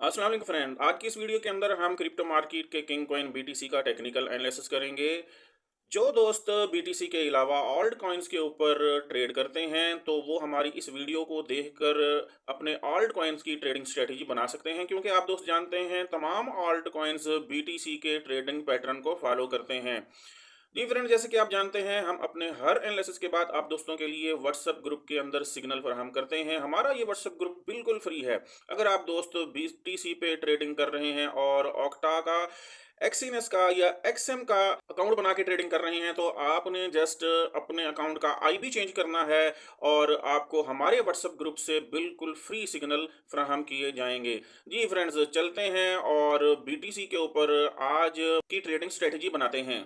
अस्सलाम वालेकुम फ्रेंड। आज की इस वीडियो के अंदर हम क्रिप्टो मार्केट के किंग कॉइन बीटीसी का टेक्निकल एनालिसिस करेंगे। जो दोस्त बीटीसी के अलावा ऑल्ट कॉइन्स के ऊपर ट्रेड करते हैं तो वो हमारी इस वीडियो को देखकर अपने ऑल्ट कॉइन्स की ट्रेडिंग स्ट्रेटजी बना सकते हैं, क्योंकि आप दोस्त जानते हैं तमाम ऑल्ट कॉइन्स बीटीसी के ट्रेडिंग पैटर्न को फॉलो करते हैं। जी फ्रेंड, जैसे कि आप जानते हैं हम अपने हर एनालिसिस के बाद आप दोस्तों के लिए व्हाट्सएप ग्रुप के अंदर सिग्नल फराहम करते हैं। हमारा ये व्हाट्सएप ग्रुप बिल्कुल फ्री है। अगर आप दोस्त बीटीसी पे ट्रेडिंग कर रहे हैं और ऑक्टा का, एक्सीनेस का या एक्सएम का अकाउंट बना के ट्रेडिंग कर रहे हैं तो आपने जस्ट अपने अकाउंट का आईबी चेंज करना है और आपको हमारे व्हाट्सएप ग्रुप से बिल्कुल फ्री सिग्नल फराहम किए जाएंगे। जी फ्रेंड्स, चलते हैं और बीटीसी के ऊपर आज की ट्रेडिंग स्ट्रेटजी बनाते हैं।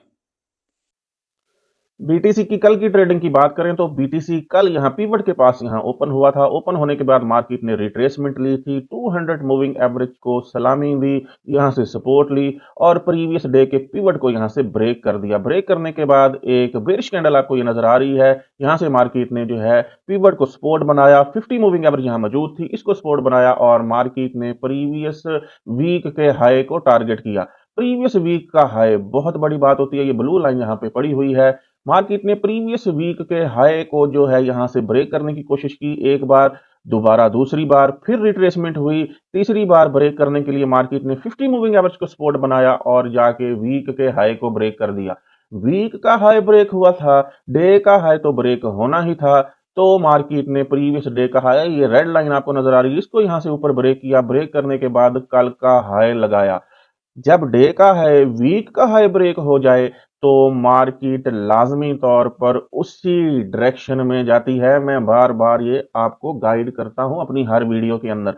बीटीसी की कल की ट्रेडिंग की बात करें तो बीटीसी कल यहां पिवट के पास यहां ओपन हुआ था। ओपन होने के बाद मार्केट ने रिट्रेसमेंट ली थी, 200 मूविंग एवरेज को सलामी दी, यहां से सपोर्ट ली और प्रीवियस डे के पिवट को यहां से ब्रेक कर दिया। ब्रेक करने के बाद एक बेरिश कैंडल आपको ये नजर आ रही है। यहां से मार्केट ने जो है पिवट को सपोर्ट बनाया, 50 मूविंग एवरेज यहां मौजूद थी, इसको सपोर्ट बनाया और मार्केट ने प्रीवियस वीक के हाई को टारगेट किया। प्रीवियस वीक का हाई बहुत बड़ी बात होती है, ये ब्लू लाइन यहां पे पड़ी हुई है। मार्केट ने प्रीवियस वीक के हाई को जो है यहां से ब्रेक करने की कोशिश की, एक बार, दोबारा, दूसरी बार, फिर रिट्रेसमेंट हुई, तीसरी बार ब्रेक करने के लिए मार्केट ने 50 मूविंग एवरेज को सपोर्ट बनाया और जाके वीक के हाई को ब्रेक कर दिया। वीक का हाई ब्रेक हुआ था, डे का हाई तो ब्रेक होना ही था। तो मार्केट ने प्रीवियस डे का हाई, ये रेड लाइन आपको नजर आ रही है, इसको यहां से ऊपर ब्रेक किया। ब्रेक करने के बाद कल का हाई लगाया। जब डे का हाई, वीक का हाई ब्रेक हो जाए तो मार्केट लाजमी तौर पर उसी डायरेक्शन में जाती है। मैं बार बार ये आपको गाइड करता हूं अपनी हर वीडियो के अंदर।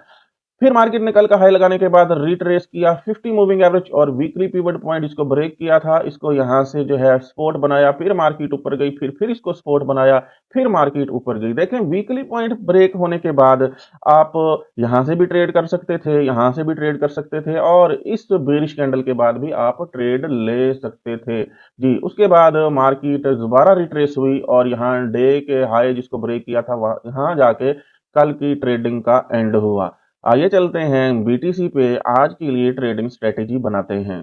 फिर मार्केट ने कल का हाई लगाने के बाद रिट्रेस किया, 50 मूविंग एवरेज और वीकली पिवट पॉइंट इसको ब्रेक किया था, इसको यहां से जो है सपोर्ट बनाया, फिर मार्केट ऊपर गई, फिर इसको सपोर्ट बनाया, फिर मार्केट ऊपर गई। देखें, वीकली पॉइंट ब्रेक होने के बाद आप यहां से भी ट्रेड कर सकते थे, यहां से भी ट्रेड कर सकते थे और इस बेरिश कैंडल के बाद भी आप ट्रेड ले सकते थे। जी, उसके बाद मार्केट दोबारा रिट्रेस हुई और यहाँ डे के हाई जिसको ब्रेक किया था यहां जाके कल की ट्रेडिंग का एंड हुआ। आइए चलते हैं बीटीसी पे, आज के लिए ट्रेडिंग स्ट्रेटेजी बनाते हैं।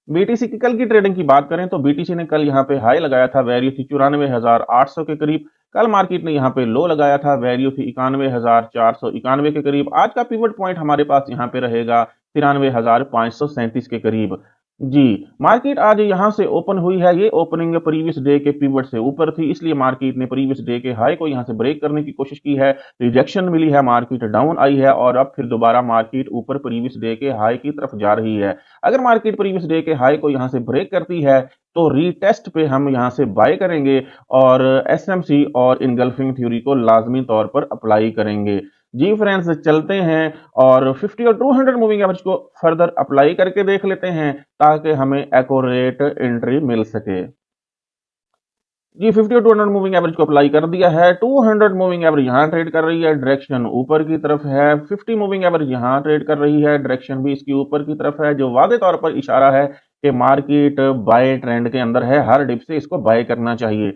बीटीसी की कल की ट्रेडिंग की बात करें तो बीटीसी ने कल यहां पे हाई लगाया था, वैल्यू थी 94,800 के करीब। कल मार्केट ने यहां पे लो लगाया था, वैल्यू थी 91,491 के करीब। आज का पिवट पॉइंट हमारे पास यहां पे रहेगा 93,537 के करीब। जी, मार्केट आज यहां से ओपन हुई है, ये ओपनिंग प्रीवियस डे के पिवट से ऊपर थी, इसलिए मार्केट ने प्रीवियस डे के हाई को यहां से ब्रेक करने की कोशिश की है। रिजेक्शन मिली है, मार्केट डाउन आई है और अब फिर दोबारा मार्केट ऊपर प्रीवियस डे के हाई की तरफ जा रही है। अगर मार्केट प्रीवियस डे के हाई को यहां से ब्रेक करती है तो रीटेस्ट पे हम यहां से बाय करेंगे और एसएमसी और इनगल्फिंग थ्योरी को लाजमी तौर पर अप्लाई करेंगे। जी फ्रेंड्स, चलते हैं और 50 और 200 मूविंग एवरेज को फर्दर अप्लाई करके देख लेते हैं ताकि हमें एक्यूरेट एंट्री मिल सके। जी, 50 और 200 मूविंग एवरेज को अप्लाई कर दिया है। 200 मूविंग एवरेज यहाँ ट्रेड कर रही है, डायरेक्शन ऊपर की तरफ है। 50 मूविंग एवरेज यहाँ ट्रेड कर रही है, डायरेक्शन भी इसकी ऊपर की तरफ है, जो वादे तौर पर इशारा है कि मार्केट बाय ट्रेंड के अंदर है, हर डिप से इसको बाय करना चाहिए।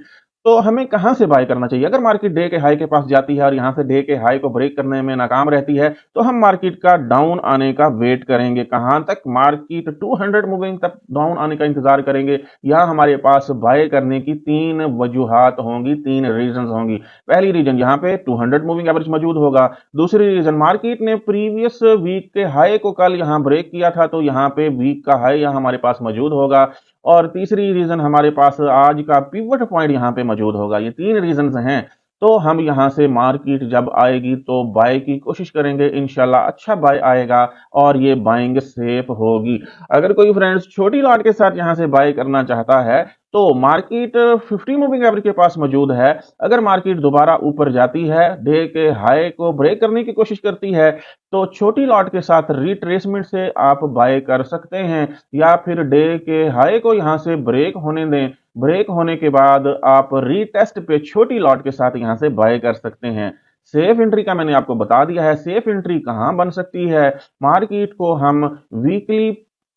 तो हमें कहां से बाय करना चाहिए? अगर मार्केट डे के हाई के पास जाती है और यहां से डे के हाई को ब्रेक करने में नाकाम रहती है तो हम मार्केट का डाउन आने का वेट करेंगे। कहां तक? मार्केट 200 मूविंग तक डाउन आने का इंतजार करेंगे। यहाँ हमारे पास बाय करने की तीन वजूहात होंगी, तीन रीजन होंगी। पहली रीजन, यहाँ पे 200 मूविंग एवरेज मौजूद होगा। दूसरी रीजन, मार्केट ने प्रीवियस वीक के हाई को कल यहाँ ब्रेक किया था तो यहाँ पे वीक का हाई यहाँ हमारे पास मौजूद होगा। और तीसरी रीजन, हमारे पास आज का पिवट पॉइंट यहाँ पे मौजूद होगा। ये तीन रीजन हैं। तो हम यहां से मार्केट जब आएगी तो बाय की कोशिश करेंगे, इंशाल्लाह अच्छा बाय आएगा और ये बाइंग सेफ होगी। अगर कोई फ्रेंड्स छोटी लॉट के साथ यहां से बाय करना चाहता है तो मार्केट 50 मूविंग एवरेज के पास मौजूद है। अगर मार्केट दोबारा ऊपर जाती है, डे के हाई को ब्रेक करने की कोशिश करती है तो छोटी लॉट के साथ रिट्रेसमेंट से आप बाय कर सकते हैं या फिर डे के हाई को यहां से ब्रेक होने दें। ब्रेक होने के बाद आप रीटेस्ट पे छोटी लॉट के साथ यहां से बाय कर सकते हैं। सेफ एंट्री का मैंने आपको बता दिया है। सेफ एंट्री कहां बन सकती है? मार्केट को हम वीकली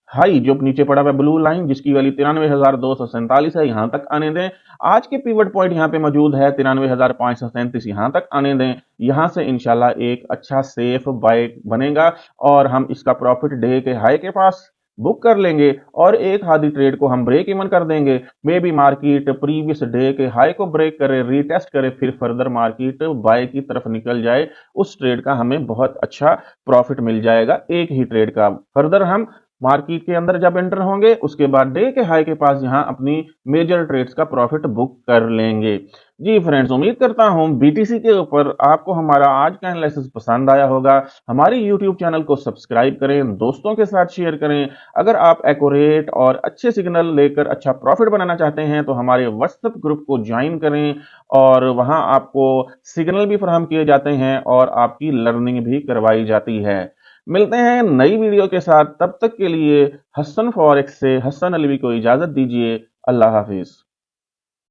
हाई जो नीचे पड़ा हुआ ब्लू लाइन जिसकी वैल्यू 93,247 है, यहां तक आने दें। आज के पिवट पॉइंट यहां पे मौजूद है 93,537, यहां तक आने दें। यहां से इंशाल्लाह एक अच्छा सेफ बाय बनेगा और हम इसका प्रॉफिट डे के हाई के पास बुक कर लेंगे और एक आधी ट्रेड को हम ब्रेक इवन कर देंगे। May be market previous day के हाई को ब्रेक करे, रीटेस्ट करे, फिर फर्दर मार्केट बाय की तरफ निकल जाए। उस ट्रेड का हमें बहुत अच्छा प्रॉफिट मिल जाएगा एक ही ट्रेड का। फर्दर हम मार्केट के अंदर जब एंटर होंगे उसके बाद डे के हाई के पास यहां अपनी मेजर ट्रेड्स का प्रॉफिट बुक कर लेंगे। जी फ्रेंड्स, उम्मीद करता हूं बीटीसी के ऊपर आपको हमारा आज का एनालिसिस पसंद आया होगा। हमारी यूट्यूब चैनल को सब्सक्राइब करें, दोस्तों के साथ शेयर करें। अगर आप एक्यूरेट और अच्छे सिग्नल लेकर अच्छा प्रॉफिट बनाना चाहते हैं तो हमारे व्हाट्सएप ग्रुप को ज्वाइन करें और वहां आपको सिग्नल भी फराहम किए जाते हैं और आपकी लर्निंग भी करवाई जाती है। मिलते हैं नई वीडियो के साथ, तब तक के लिए हसन फॉरेक्स से हसन अलवी को इजाजत दीजिए। अल्लाह हाफिज।